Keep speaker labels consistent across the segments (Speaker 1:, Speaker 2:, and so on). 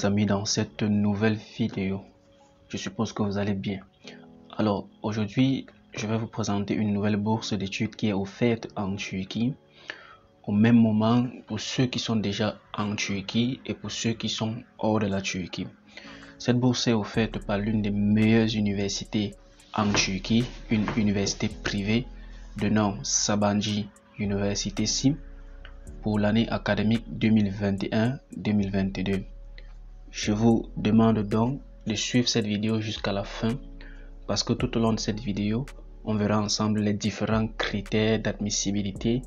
Speaker 1: les amis dans cette nouvelle vidéo. Je suppose que vous allez bien. Alors aujourd'hui, je vais vous présenter une nouvelle bourse d'études qui est offerte en Turquie au même moment pour ceux qui sont déjà en Turquie et pour ceux qui sont hors de la Turquie. Cette bourse est offerte par l'une des meilleures universités en Turquie, une université privée de nom Sabancı Üniversitesi pour l'année académique 2021-2022. Je vous demande donc de suivre cette vidéo jusqu'à la fin parce que tout au long de cette vidéo, on verra ensemble les différents critères d'admissibilité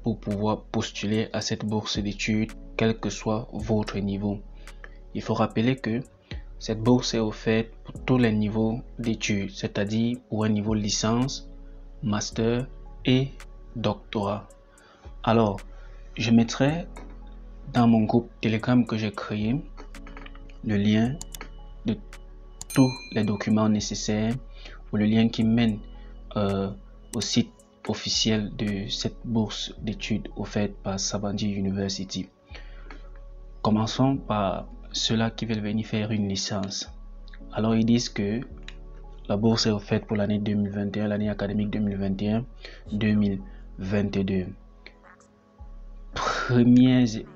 Speaker 1: pour pouvoir postuler à cette bourse d'études, quel que soit votre niveau. Il faut rappeler que cette bourse est offerte pour tous les niveaux d'études, c'est-à-dire pour un niveau licence, master et doctorat. Alors, je mettrai dans mon groupe Telegram que j'ai créé le lien de tous les documents nécessaires ou le lien qui mène au site officiel de cette bourse d'études offerte par Sabancı University. Commençons par ceux-là qui veulent venir faire une licence. Alors ils disent que la bourse est offerte pour l'année 2021, l'année académique 2021-2022.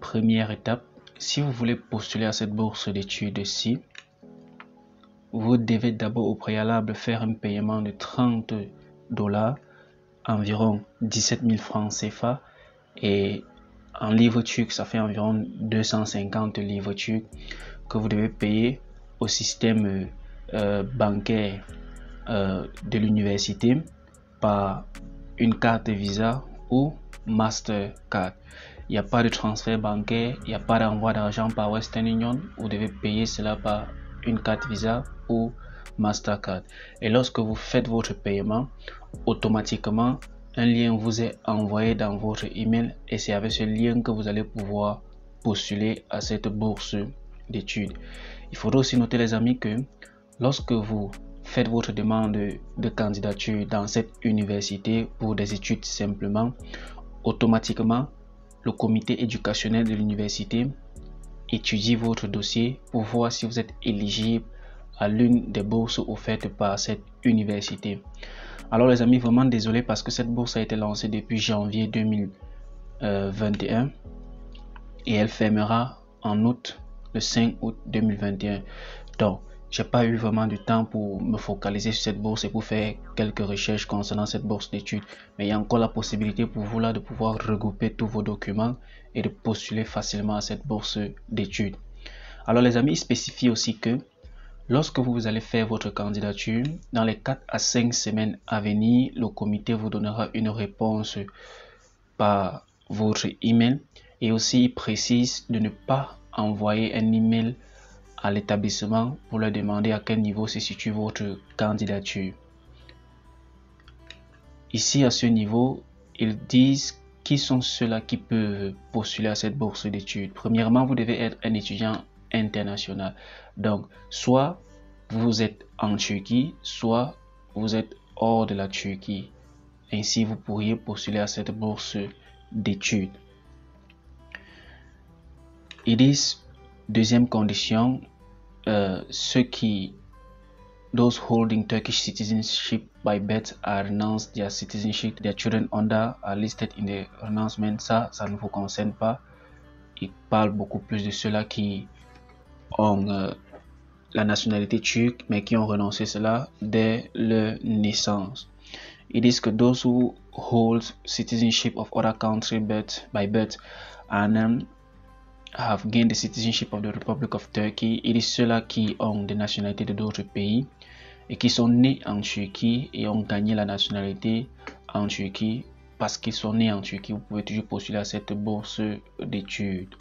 Speaker 1: Première étape, si vous voulez postuler à cette bourse d'études-ci, vous devez d'abord au préalable faire un paiement de $30, environ 17 000 francs CFA, et en livres turcs, ça fait environ 250 livres turcs que vous devez payer au système bancaire de l'université par une carte Visa ou Mastercard. Il n'y a pas de transfert bancaire, il n'y a pas d'envoi d'argent par Western Union. Vous devez payer cela par une carte Visa ou Mastercard. Et lorsque vous faites votre paiement, automatiquement, un lien vous est envoyé dans votre email et c'est avec ce lien que vous allez pouvoir postuler à cette bourse d'études. Il faudra aussi noter, les amis, que lorsque vous faites votre demande de candidature dans cette université pour des études simplement, automatiquement, le comité éducationnel de l'université étudie votre dossier pour voir si vous êtes éligible à l'une des bourses offertes par cette université. Alors les amis, vraiment désolé parce que cette bourse a été lancée depuis janvier 2021 et elle fermera en août, le 5 août 2021. Donc, j'ai pas eu vraiment du temps pour me focaliser sur cette bourse et pour faire quelques recherches concernant cette bourse d'études. Mais il y a encore la possibilité pour vous là de pouvoir regrouper tous vos documents et de postuler facilement à cette bourse d'études. Alors les amis, il spécifie aussi que lorsque vous allez faire votre candidature, dans les 4 à 5 semaines à venir, le comité vous donnera une réponse par votre email et aussi il précise de ne pas envoyer un email à l'établissement pour leur demander à quel niveau se situe votre candidature. Ici à ce niveau, ils disent qui sont ceux-là qui peuvent postuler à cette bourse d'études. Premièrement, vous devez être un étudiant international. Donc, soit vous êtes en Turquie, soit vous êtes hors de la Turquie. Ainsi, vous pourriez postuler à cette bourse d'études. Ils disent, deuxième condition, those holding Turkish citizenship by birth are renounced their citizenship. Their children under are listed in the renouncement. Ça ne vous concerne pas. Il parle beaucoup plus de ceux-là qui ont la nationalité turque mais qui ont renoncé cela dès leur naissance. It is que those who hold citizenship of other country by birth and have gained the citizenship of the Republic of Turkey. It is ceux-là qui ont des nationalités de d'autres pays et qui sont nés en Turquie et ont gagné la nationalité en Turquie. Parce qu'ils sont nés en Turquie, vous pouvez toujours postuler à cette bourse d'études.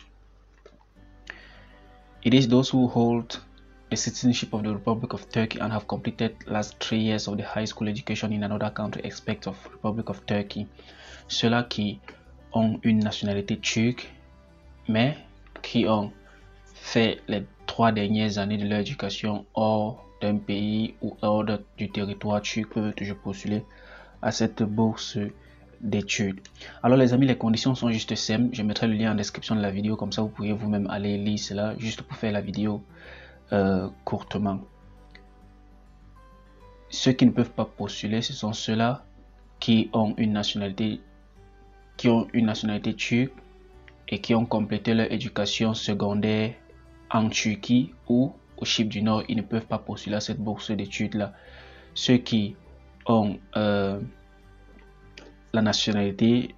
Speaker 1: It is those who hold the citizenship of the Republic of Turkey and have completed last 3 years of the high school education in another country except of Republic of Turkey. Ceux-là qui ont une nationalité turque mais qui ont fait les 3 dernières années de leur éducation hors d'un pays ou hors du territoire turc peuvent toujours postuler à cette bourse d'études. Alors les amis, les conditions sont juste simples. Je mettrai le lien en description de la vidéo, comme ça vous pouvez vous-même aller lire cela, juste pour faire la vidéo courtement. Ceux qui ne peuvent pas postuler, ce sont ceux-là qui ont une nationalité turque et qui ont complété leur éducation secondaire en Turquie ou au Chypre du Nord. Ils ne peuvent pas postuler à cette bourse d'études là. Ceux qui ont la nationalité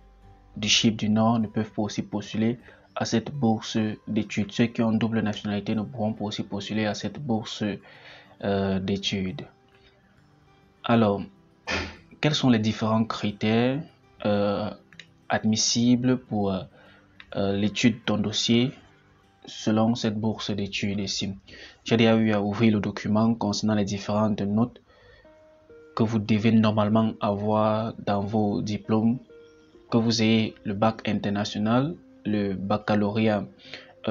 Speaker 1: du Chypre du Nord ne peuvent pas aussi postuler à cette bourse d'études. Ceux qui ont double nationalité ne pourront pas aussi postuler à cette bourse d'études. Alors, quels sont les différents critères admissibles pour l'étude de ton dossier selon cette bourse d'études ici? J'ai déjà eu à ouvrir le document concernant les différentes notes que vous devez normalement avoir dans vos diplômes, que vous ayez le bac international, le baccalauréat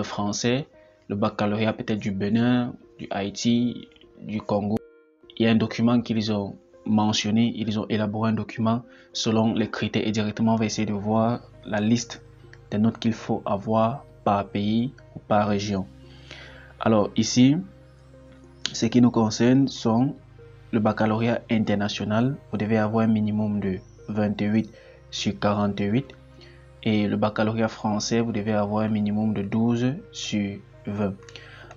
Speaker 1: français, le baccalauréat peut-être du Bénin, du Haïti, du Congo. Il y a un document qu'ils ont mentionné, ils ont élaboré un document selon les critères et directement on va essayer de voir la liste des notes qu'il faut avoir par pays ou par région. Alors ici, ce qui nous concerne sont le baccalauréat international. Vous devez avoir un minimum de 28 sur 48 et le baccalauréat français, vous devez avoir un minimum de 12 sur 20.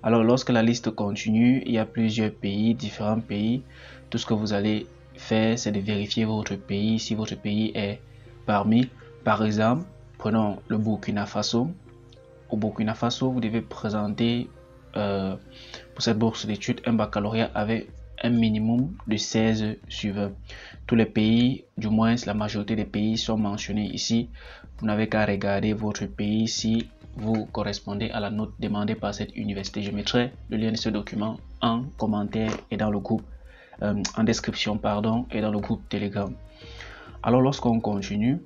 Speaker 1: Alors lorsque la liste continue, il y a plusieurs pays, différents pays. Tout ce que vous allez faire, c'est de vérifier votre pays, si votre pays est parmi. Par exemple, prenons le Burkina Faso. Au Burkina Faso, vous devez présenter pour cette bourse d'études un baccalauréat avec un minimum de 16 sur 20. Tous les pays, du moins la majorité des pays sont mentionnés ici. Vous n'avez qu'à regarder votre pays si vous correspondez à la note demandée par cette université. Je mettrai le lien de ce document en commentaire et dans le groupe, en description pardon, et dans le groupe Telegram. Alors lorsqu'on continue,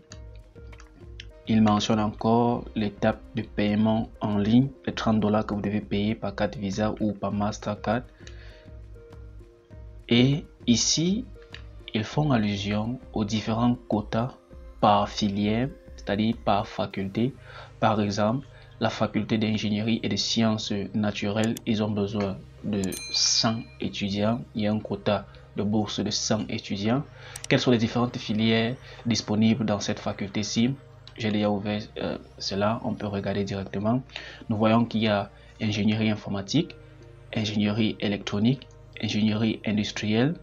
Speaker 1: il mentionne encore l'étape de paiement en ligne, les $30 que vous devez payer par carte Visa ou par Mastercard. Et ici, ils font allusion aux différents quotas par filière, c'est-à-dire par faculté. Par exemple, la faculté d'ingénierie et de sciences naturelles, ils ont besoin de 100 étudiants. Il y a un quota de bourse de 100 étudiants. Quelles sont les différentes filières disponibles dans cette faculté-ci? J'ai déjà ouvert cela, on peut regarder directement. Nous voyons qu'il y a ingénierie informatique, ingénierie électronique, ingénierie industrielle,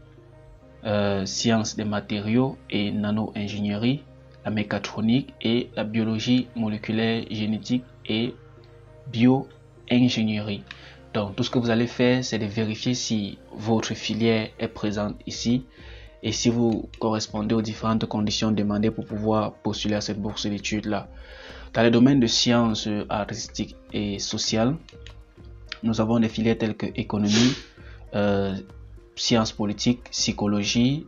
Speaker 1: sciences des matériaux et nano-ingénierie, la mécatronique et la biologie moléculaire, génétique et bio-ingénierie. Donc tout ce que vous allez faire, c'est de vérifier si votre filière est présente ici et si vous correspondez aux différentes conditions demandées pour pouvoir postuler à cette bourse d'études là. Dans les domaines de sciences artistiques et sociales, nous avons des filières telles que économie, sciences politiques, psychologie,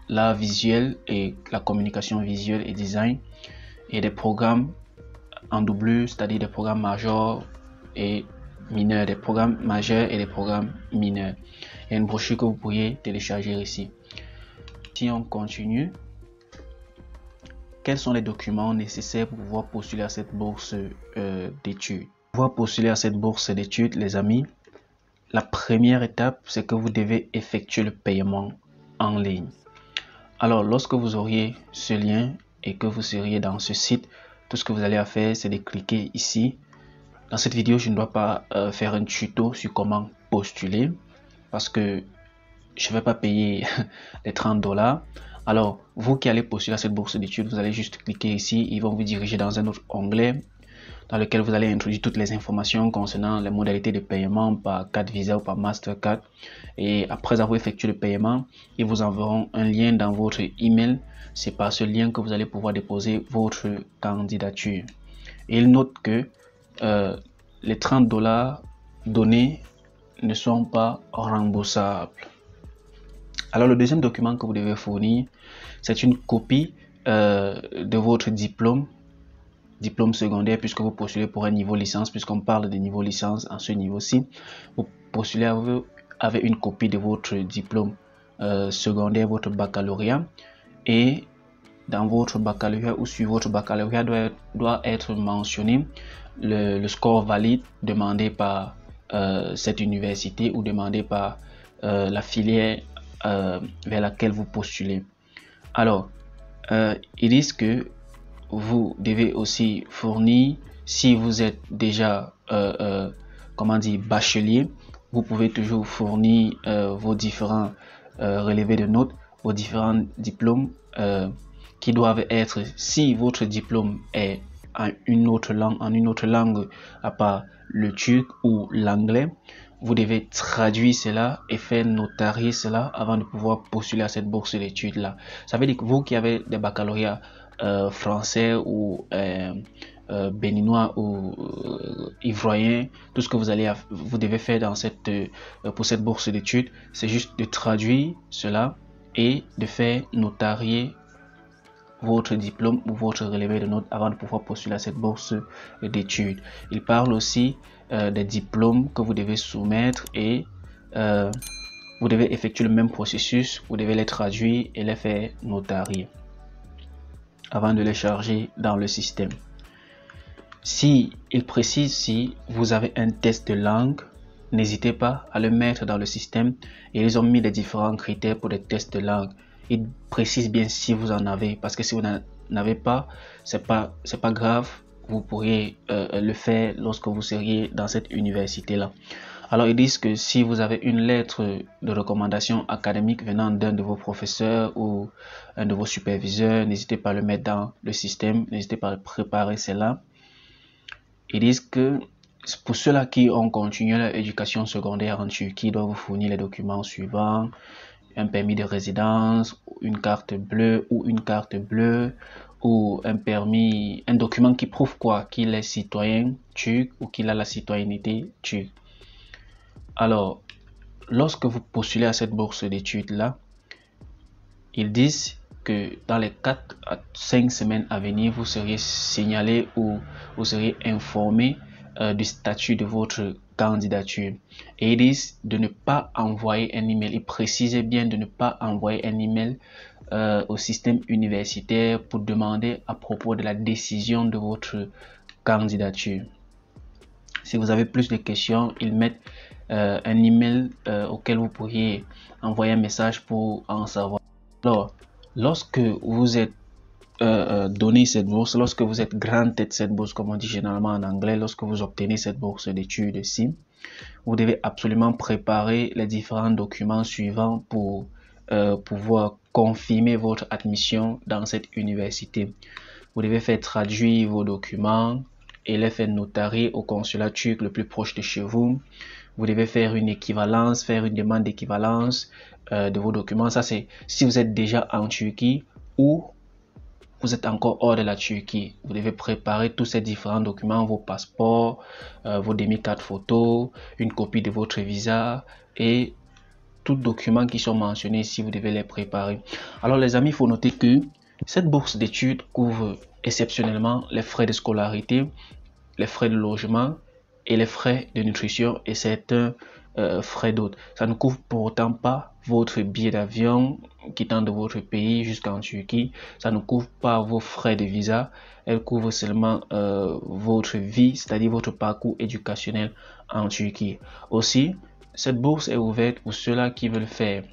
Speaker 1: l'art visuel et la communication visuelle et design, et des programmes en double, c'est-à-dire des programmes majeurs et mineurs, des programmes majeurs et des programmes mineurs. Il y a une brochure que vous pourriez télécharger ici. Si on continue, quels sont les documents nécessaires pour pouvoir postuler à cette bourse d'études? Pour pouvoir postuler à cette bourse d'études, les amis, la première étape, c'est que vous devez effectuer le paiement en ligne. Alors, lorsque vous auriez ce lien et que vous seriez dans ce site, tout ce que vous allez faire, c'est de cliquer ici. Dans cette vidéo, je ne dois pas faire un tuto sur comment postuler parce que je ne vais pas payer les $30. Alors, vous qui allez postuler à cette bourse d'études, vous allez juste cliquer ici. Ils vont vous diriger dans un autre onglet dans lequel vous allez introduire toutes les informations concernant les modalités de paiement par carte Visa ou par Mastercard. Et après avoir effectué le paiement, ils vous enverront un lien dans votre email. C'est par ce lien que vous allez pouvoir déposer votre candidature. Et il note que les $30 donnés ne sont pas remboursables. Alors le deuxième document que vous devez fournir, c'est une copie de votre diplôme secondaire, puisque vous postulez pour un niveau licence, puisqu'on parle de niveau licence en ce niveau-ci. Vous postulez avec une copie de votre diplôme secondaire, votre baccalauréat, et dans votre baccalauréat ou sur votre baccalauréat doit être mentionné le score valide demandé par cette université ou demandé par la filière vers laquelle vous postulez. Alors, ils disent que vous devez aussi fournir, si vous êtes déjà bachelier, vous pouvez toujours fournir vos différents relevés de notes, vos différents diplômes qui doivent être, si votre diplôme est en une autre langue à part le turc ou l'anglais, vous devez traduire cela et faire notarier cela avant de pouvoir postuler à cette bourse d'études là. Ça veut dire que vous qui avez des baccalauréats français ou béninois ou ivoirien, tout ce que vous devez faire pour cette bourse d'études, c'est juste de traduire cela et de faire notarier votre diplôme ou votre relevé de notes avant de pouvoir postuler à cette bourse d'études. Il parle aussi des diplômes que vous devez soumettre et vous devez effectuer le même processus, vous devez les traduire et les faire notarier avant de les charger dans le système. Il précise si vous avez un test de langue, n'hésitez pas à le mettre dans le système, et ils ont mis des différents critères pour les tests de langue. Ils précisent bien si vous en avez, parce que si vous n'en avez pas, c'est pas grave, vous pourriez le faire lorsque vous seriez dans cette université là. Alors ils disent que si vous avez une lettre de recommandation académique venant d'un de vos professeurs ou un de vos superviseurs, n'hésitez pas à le mettre dans le système, n'hésitez pas à préparer cela. Ils disent que pour ceux-là qui ont continué leur éducation secondaire en Turquie, ils doivent vous fournir les documents suivants: un permis de résidence, une carte bleue ou un document qui prouve qu'il est citoyen turc ou qu'il a la citoyenneté turque. Alors, lorsque vous postulez à cette bourse d'études là, ils disent que dans les 4 à 5 semaines à venir, vous seriez signalé ou vous seriez informé du statut de votre candidature. Et ils disent de ne pas envoyer un email. Ils précisaient bien de ne pas envoyer un email au système universitaire pour demander à propos de la décision de votre candidature. Si vous avez plus de questions, ils mettent un email auquel vous pourriez envoyer un message pour en savoir. Alors, lorsque vous êtes donné cette bourse, lorsque vous êtes granted cette bourse, comme on dit généralement en anglais, lorsque vous obtenez cette bourse d'études ici, vous devez absolument préparer les différents documents suivants pour pouvoir confirmer votre admission dans cette université. Vous devez faire traduire vos documents et les faire notarier au consulat turc le plus proche de chez vous. Vous devez faire une équivalence, faire une demande d'équivalence de vos documents. Ça, c'est si vous êtes déjà en Turquie ou vous êtes encore hors de la Turquie. Vous devez préparer tous ces différents documents, vos passeports, vos demi-cartes photos, une copie de votre visa et tous les documents qui sont mentionnés ici, vous devez les préparer. Alors les amis, il faut noter que cette bourse d'études couvre exceptionnellement les frais de scolarité, les frais de logement et les frais de nutrition et certains frais d'autres. Ça ne couvre pour autant pas votre billet d'avion quittant de votre pays jusqu'en Turquie. Ça ne couvre pas vos frais de visa. Elle couvre seulement votre vie, c'est-à-dire votre parcours éducationnel en Turquie. Aussi, cette bourse est ouverte pour ceux-là qui veulent faire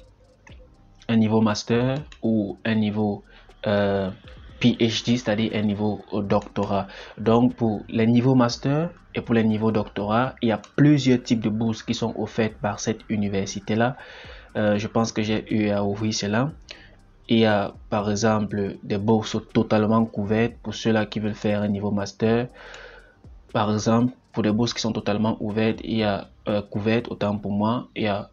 Speaker 1: un niveau master ou un niveau PhD, c'est-à-dire un niveau doctorat. Donc pour les niveaux master et pour les niveaux doctorat, il y a plusieurs types de bourses qui sont offertes par cette université-là. Je pense que j'ai eu à ouvrir cela. Il y a par exemple des bourses totalement couvertes pour ceux-là qui veulent faire un niveau master. Par exemple, pour des bourses qui sont totalement ouvertes, il y a couvertes, autant pour moi, il y a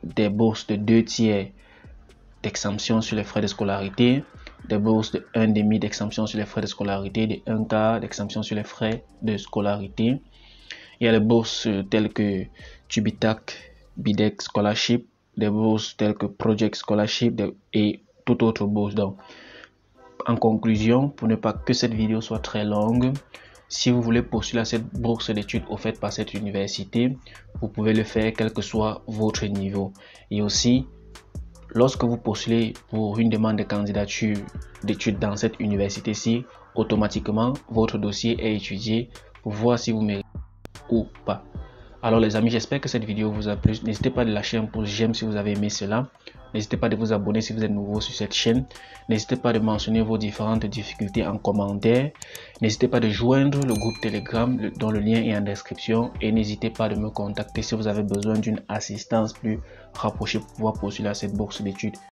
Speaker 1: des bourses de 2 tiers d'exemption sur les frais de scolarité, des bourses de 1,5 d'exemption sur les frais de scolarité, de 1 quart d'exemption sur les frais de scolarité. Il y a les bourses telles que Tubitak, BIDEC Scholarship, des bourses telles que Project Scholarship et toute autre bourse. Donc, en conclusion, pour ne pas que cette vidéo soit très longue, si vous voulez postuler à cette bourse d'études offerte par cette université, vous pouvez le faire quel que soit votre niveau. Et aussi, lorsque vous postulez pour une demande de candidature d'études dans cette université-ci, automatiquement, votre dossier est étudié pour voir si vous méritez ou pas. Alors les amis, j'espère que cette vidéo vous a plu. N'hésitez pas à lâcher un pouce j'aime si vous avez aimé cela. N'hésitez pas de vous abonner si vous êtes nouveau sur cette chaîne. N'hésitez pas de mentionner vos différentes difficultés en commentaire. N'hésitez pas de joindre le groupe Telegram dont le lien est en description. Et n'hésitez pas de me contacter si vous avez besoin d'une assistance plus rapprochée pour pouvoir poursuivre cette bourse d'études.